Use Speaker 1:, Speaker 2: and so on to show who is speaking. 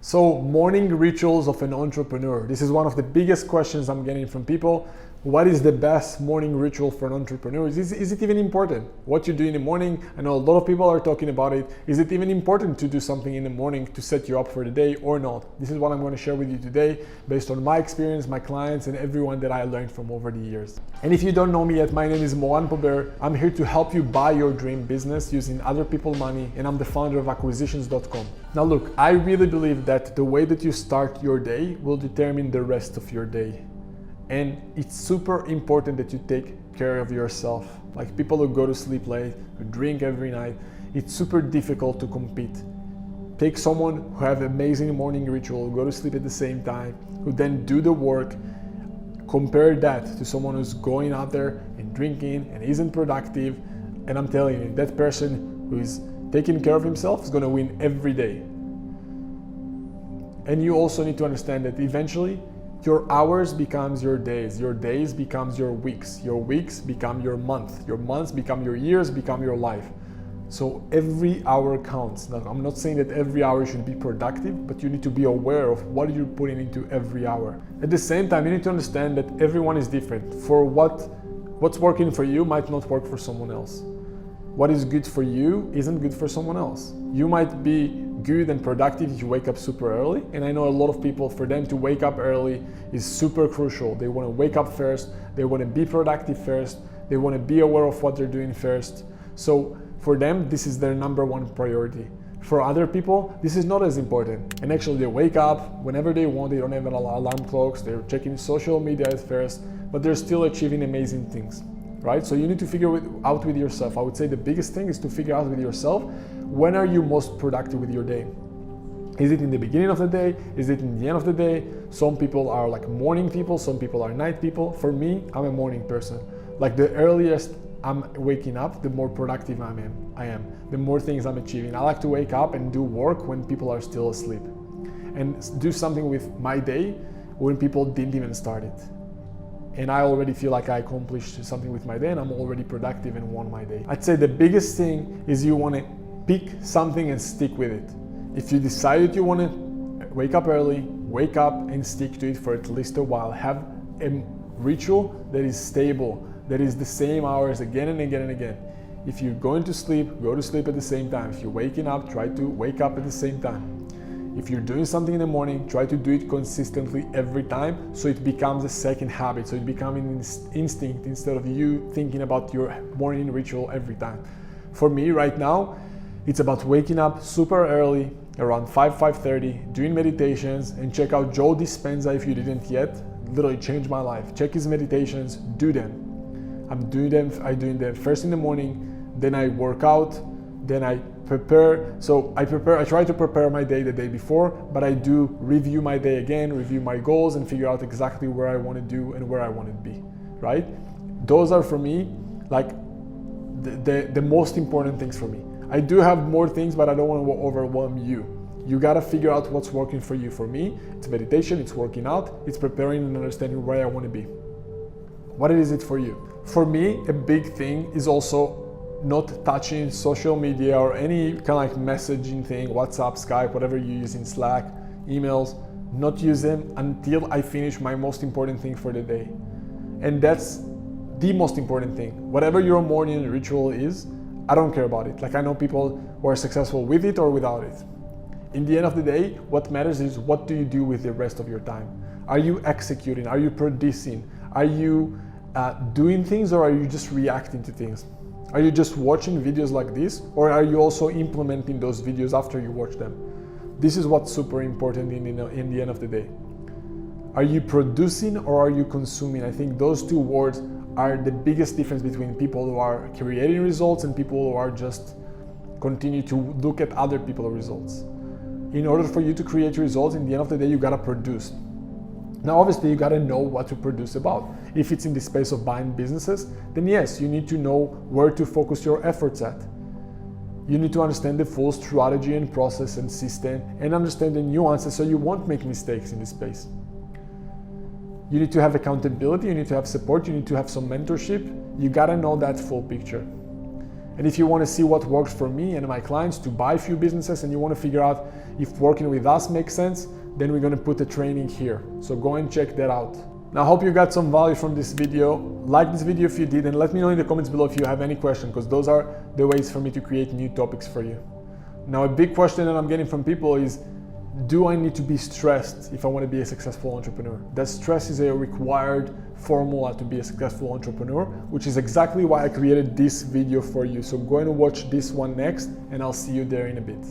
Speaker 1: So, morning rituals of an entrepreneur. This is one of the biggest questions I'm getting from people. What is the best morning ritual for an entrepreneur? Is it even important? What you do in the morning? I know a lot of people are talking about it. Is it even important to do something in the morning to set you up for the day or not? This is what I'm going to share with you today based on my experience, my clients, and everyone that I learned from over the years. And if you don't know me yet, my name is Mohan Pober. I'm here to help you buy your dream business using other people's money, and I'm the founder of Acquisitions.com. Now look, I really believe that the way that you start your day will determine the rest of your day. And it's super important that you take care of yourself. Like people who go to sleep late, who drink every night, it's super difficult to compete. Take someone who have amazing morning ritual, go to sleep at the same time, who then do the work. Compare that to someone who's going out there and drinking and isn't productive. And I'm telling you, that person who is taking care of himself is gonna win every day. And you also need to understand that eventually your hours becomes your days becomes your weeks become your months become your years, become your life. So every hour counts. Now, I'm not saying that every hour should be productive, but you need to be aware of what you're putting into every hour. At the same time, you need to understand that everyone is different. For what's working for you might not work for someone else. What is good for you isn't good for someone else. You might be good and productive if you wake up super early, and I know a lot of people, for them to wake up early is super crucial. They want to wake up first, they want to be productive first, they want to be aware of what they're doing first. So for them, this is their number one priority. For other people, this is not as important. And actually they wake up whenever they want, they don't have alarm clocks, they're checking social media at first, but they're still achieving amazing things, right? So you need to figure it out with yourself. I would say the biggest thing is to figure out with yourself, when are you most productive with your day? Is it in the beginning of the day? Is it in the end of the day? Some people are like morning people, some people are night people. For me, I'm a morning person. Like the earliest I'm waking up, the more productive I am, the more things I'm achieving. I like to wake up and do work when people are still asleep, and do something with my day when people didn't even start it. And I already feel like I accomplished something with my day and I'm already productive and won my day. I'd say the biggest thing is you want to pick something and stick with it. If you decide you want to wake up early, wake up and stick to it for at least a while. Have a ritual that is stable, that is the same hours again and again and again. If you're going to sleep, go to sleep at the same time. If you're waking up, try to wake up at the same time. If you're doing something in the morning, try to do it consistently every time so it becomes a second habit, so it becomes an instinct instead of you thinking about your morning ritual every time. For me right now, it's about waking up super early, around 5:30, doing meditations, and check out Joe Dispenza if you didn't yet. Literally changed my life. Check his meditations, do them. I'm doing them first in the morning, then I work out, then I prepare. So I try to prepare my day the day before, but I do review my day again, review my goals, and figure out exactly where I want to do and where I want to be, right? Those are for me like the most important things for me. I do have more things, but I don't want to overwhelm you. You gotta figure out what's working for you. For me, it's meditation, it's working out, it's preparing and understanding where I want to be. What is it for you? For me, a big thing is also not touching social media or any kind of like messaging thing, WhatsApp, Skype, whatever you use in Slack, emails, not use them until I finish my most important thing for the day. And that's the most important thing. Whatever your morning ritual is, I don't care about it. Like I know people who are successful with it or without it. In the end of the day, what matters is what do you do with the rest of your time? Are you executing? Are you producing? Are you doing things, or are you just reacting to things? Are you just watching videos like this, or are you also implementing those videos after you watch them? This is what's super important in the end of the day. Are you producing or are you consuming? I think those two words are the biggest difference between people who are creating results and people who are just continue to look at other people's results. In order for you to create results, in the end of the day, you gotta produce. Now, obviously, you gotta know what to produce about. If it's in the space of buying businesses, then yes, you need to know where to focus your efforts at. You need to understand the full strategy and process and system and understand the nuances so you won't make mistakes in this space. You need to have accountability, you need to have support, you need to have some mentorship. You gotta know that full picture. And if you want to see what works for me and my clients to buy few businesses and you want to figure out if working with us makes sense, then we're going to put the training here. So go and check that out. Now, I hope you got some value from this video. Like this video if you did, and let me know in the comments below if you have any question, because those are the ways for me to create new topics for you. Now, a big question that I'm getting from people is, do I need to be stressed if I want to be a successful entrepreneur? That stress is a required formula to be a successful entrepreneur, which is exactly why I created this video for you. So go and watch this one next, and I'll see you there in a bit.